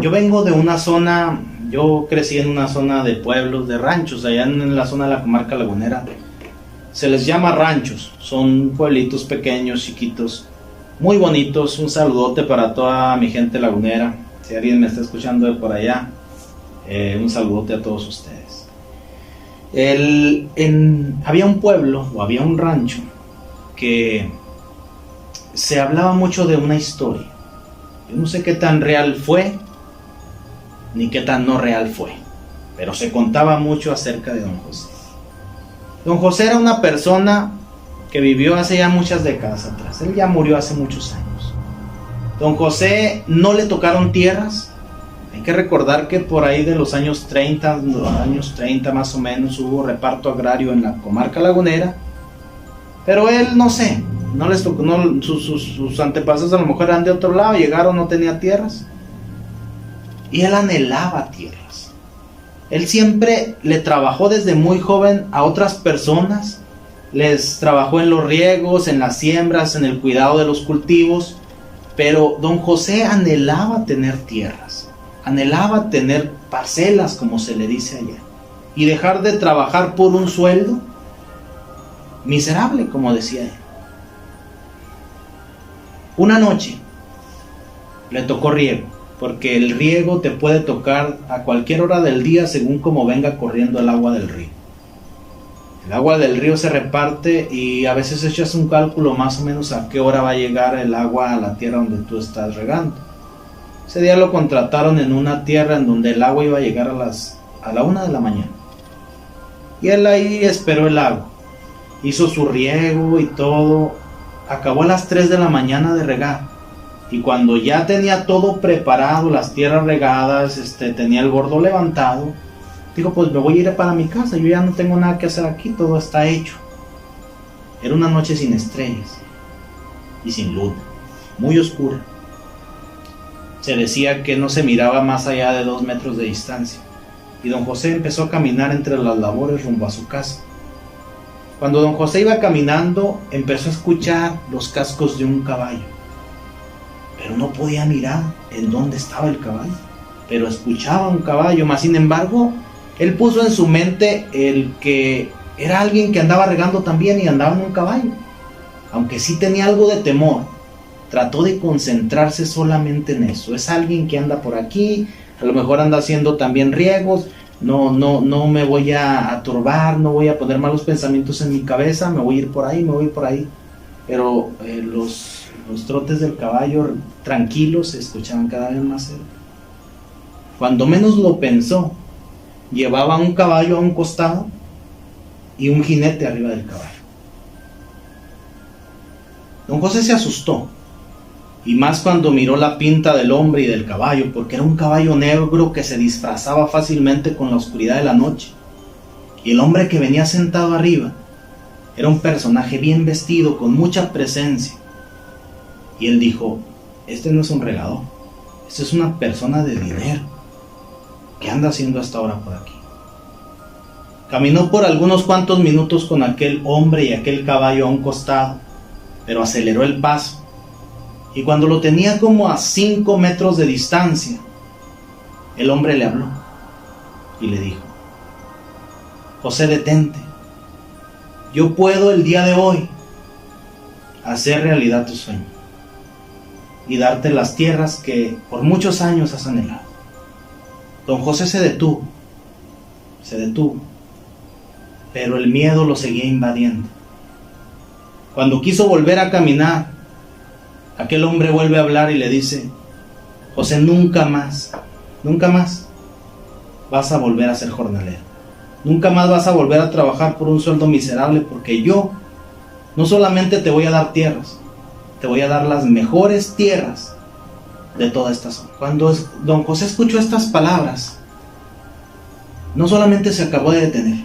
Yo vengo de una zona, yo crecí en una zona de pueblos, de ranchos, allá en la zona de la comarca lagunera. Se les llama ranchos, son pueblitos pequeños, chiquitos, muy bonitos. Un saludote para toda mi gente lagunera. Si alguien me está escuchando de por allá, un saludote a todos ustedes. Había un pueblo o había un rancho que se hablaba mucho de una historia. Yo no sé qué tan real fue, ni qué tan no real fue, pero se contaba mucho acerca de don José. Don José era una persona que vivió hace ya muchas décadas atrás. Él ya murió hace muchos años. Don José no le tocaron tierras. Hay que recordar que por ahí de los años 30 más o menos, hubo reparto agrario en la comarca lagunera. Pero él, no sé, no les tocó, sus antepasados a lo mejor eran de otro lado, llegaron, no tenía tierras. Y él anhelaba tierras. Él siempre le trabajó desde muy joven a otras personas. Les trabajó en los riegos, en las siembras, en el cuidado de los cultivos. Pero don José anhelaba tener tierras. Anhelaba tener parcelas, como se le dice allá. Y dejar de trabajar por un sueldo miserable, como decía él. Una noche le tocó riego, porque el riego te puede tocar a cualquier hora del día según como venga corriendo el agua del río. El agua del río se reparte y a veces echas un cálculo más o menos a qué hora va a llegar el agua a la tierra donde tú estás regando. Ese día lo contrataron en una tierra en donde el agua iba a llegar a la 1 de la mañana. Y él ahí esperó el agua. Hizo su riego y todo. Acabó a las 3 de la mañana de regar. Y cuando ya tenía todo preparado, las tierras regadas, tenía el bordo levantado, dijo, pues me voy a ir para mi casa, yo ya no tengo nada que hacer aquí, todo está hecho. Era una noche sin estrellas y sin luna, muy oscura. Se decía que no se miraba más allá de 2 metros de distancia. Y don José empezó a caminar entre las labores rumbo a su casa. Cuando don José iba caminando, empezó a escuchar los cascos de un caballo. Pero no podía mirar en dónde estaba el caballo. Pero escuchaba un caballo, más sin embargo, él puso en su mente el que era alguien que andaba regando también y andaba en un caballo. Aunque sí tenía algo de temor, trató de concentrarse solamente en eso. Es alguien que anda por aquí, a lo mejor anda haciendo también riegos. No me voy a turbar, no voy a poner malos pensamientos en mi cabeza, me voy a ir por ahí. Pero los trotes del caballo tranquilos se escuchaban cada vez más cerca. Cuando menos lo pensó, llevaba un caballo a un costado y un jinete arriba del caballo. Don José se asustó, y más cuando miró la pinta del hombre y del caballo, porque era un caballo negro que se disfrazaba fácilmente con la oscuridad de la noche. Y el hombre que venía sentado arriba era un personaje bien vestido, con mucha presencia. Y él dijo, este no es un regador, este es una persona de dinero. ¿Qué anda haciendo hasta ahora por aquí? Caminó por algunos cuantos minutos con aquel hombre y aquel caballo a un costado, pero aceleró el paso. Y cuando lo tenía como a 5 metros de distancia, el hombre le habló y le dijo, José, detente. Yo puedo el día de hoy hacer realidad tu sueño y darte las tierras que por muchos años has anhelado. Don José se detuvo, pero el miedo lo seguía invadiendo. Cuando quiso volver a caminar, aquel hombre vuelve a hablar y le dice, José, nunca más vas a volver a ser jornalero. Nunca más vas a volver a trabajar por un sueldo miserable, porque yo no solamente te voy a dar tierras, te voy a dar las mejores tierras de toda esta zona. Cuando don José escuchó estas palabras, no solamente se acabó de detener,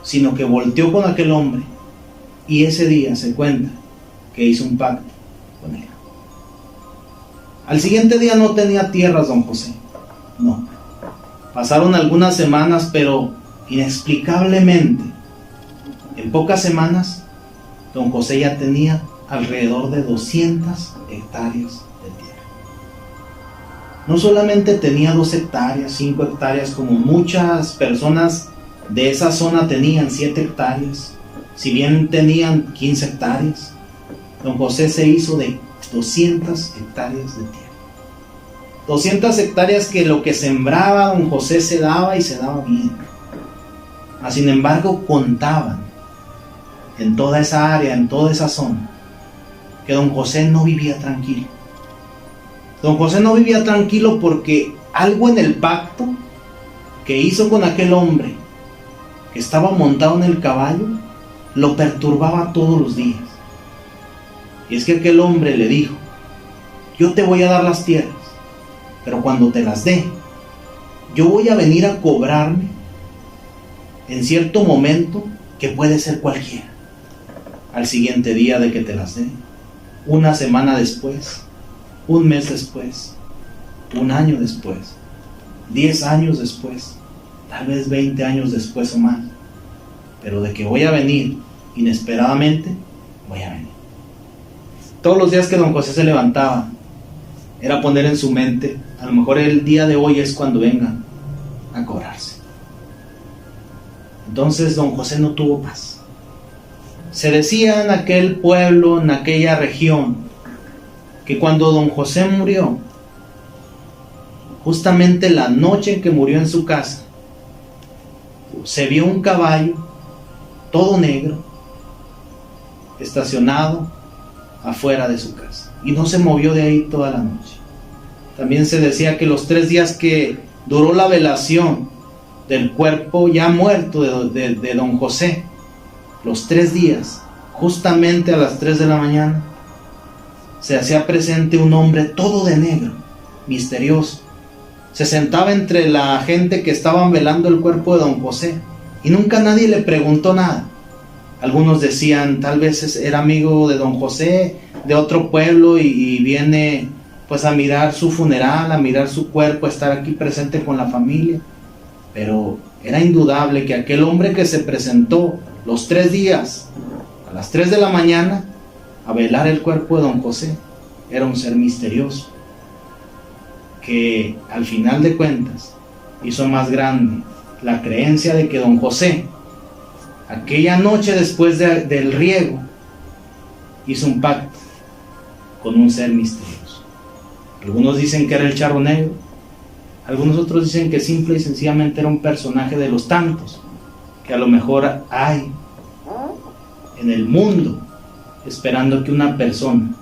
sino que volteó con aquel hombre, y ese día se cuenta que hizo un pacto con él. Al siguiente día no tenía tierras don José, no. Pasaron algunas semanas, pero inexplicablemente, en pocas semanas, don José ya tenía alrededor de 200 hectáreas de tierra. no solamente tenía 2 hectáreas, 5 hectáreas, como muchas personas de esa zona tenían 7 hectáreas, si bien tenían 15 hectáreas, don José se hizo de 200 hectáreas de tierra. 200 hectáreas que lo que sembraba don José se daba y se daba bien. Sin embargo, contaban en toda esa área, en toda esa zona, que don José no vivía tranquilo. Don José no vivía tranquilo porque algo en el pacto que hizo con aquel hombre que estaba montado en el caballo lo perturbaba todos los días. Y es que aquel hombre le dijo: yo te voy a dar las tierras, pero cuando te las dé, yo voy a venir a cobrarme en cierto momento que puede ser cualquiera. Al siguiente día de que te las dé, una semana después, un mes después, un año después, 10 años después, tal vez 20 años después o más. Pero de que voy a venir inesperadamente, voy a venir. Todos los días que don José se levantaba, era poner en su mente: a lo mejor el día de hoy es cuando vengan a cobrarse. Entonces don José no tuvo paz. Se decía en aquel pueblo, en aquella región, que cuando don José murió, justamente la noche en que murió en su casa, se vio un caballo todo negro estacionado afuera de su casa, y no se movió de ahí toda la noche. También se decía que los 3 días que duró la velación del cuerpo ya muerto de don José, los 3 días, justamente a las 3 de la mañana, se hacía presente un hombre todo de negro, misterioso. Se sentaba entre la gente que estaban velando el cuerpo de don José, y nunca nadie le preguntó nada. Algunos decían: tal vez era amigo de don José, de otro pueblo, y viene pues a mirar su funeral, a mirar su cuerpo, a estar aquí presente con la familia. Pero era indudable que aquel hombre que se presentó los 3 días, a las 3 de la mañana, a velar el cuerpo de don José, era un ser misterioso, que al final de cuentas hizo más grande la creencia de que don José, aquella noche después del riego, hizo un pacto con un ser misterioso. Algunos dicen que era el charro negro, algunos otros dicen que simple y sencillamente era un personaje de los tantos que a lo mejor hay en el mundo, esperando que una persona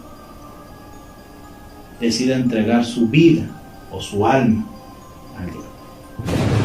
decida entregar su vida o su alma al diablo.